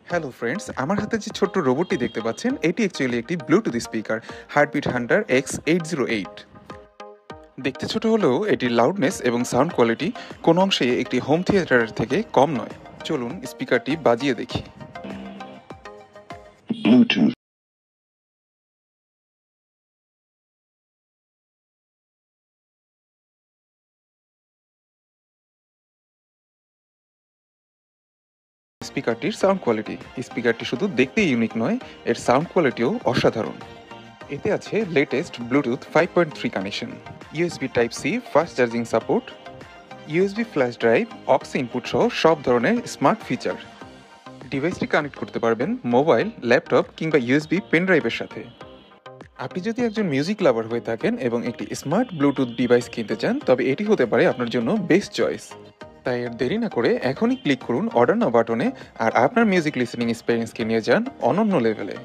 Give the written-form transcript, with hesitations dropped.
Hello friends, আমার হাতে যে ছোট্ট রোবটটি দেখতে পাচ্ছেন এটি অ্যাকচুয়ালি একটি Bluetooth speaker heartbeat Hunter X808। দেখতে ছোট হলেও এটির লাউডনেস এবং সাউন্ড কোয়ালিটি কোনো অংশে একটি হোম থিয়েটারের থেকে কম নয়। চলুন স্পিকারটি বাজিয়ে দেখি। ব্লুটুথ স্পিকারটির সাউন্ড কোয়ালিটি, স্পিকারটি শুধু দেখতেই ইউনিক নয়, এর সাউন্ড কোয়ালিটিও অসাধারণ। এতে আছে latest bluetooth 5.3 connection, USB type C fast charging support, USB flash drive, aux input সহ সব ধরনের স্মার্ট ফিচার। ডিভাইসটি কানেক্ট করতে পারবেন মোবাইল, ল্যাপটপ কিংবা ইউএসবি পেন ড্রাইভের সাথে। আপনি যদি একজন মিউজিক লাভার হয়ে থাকেন এবং একটি স্মার্ট ব্লুটুথ ডিভাইস কিনতে চান, তবে এটি হতে পারে আপনার জন্য বেস্ট চয়েস। তাই আর দেরি না করে এখনই ক্লিক করুন অর্ডার নাও বাটনে আর আপনার মিউজিক লিসেনিং এক্সপিরিয়েন্সকে নিয়ে যান অনন্য লেভেলে।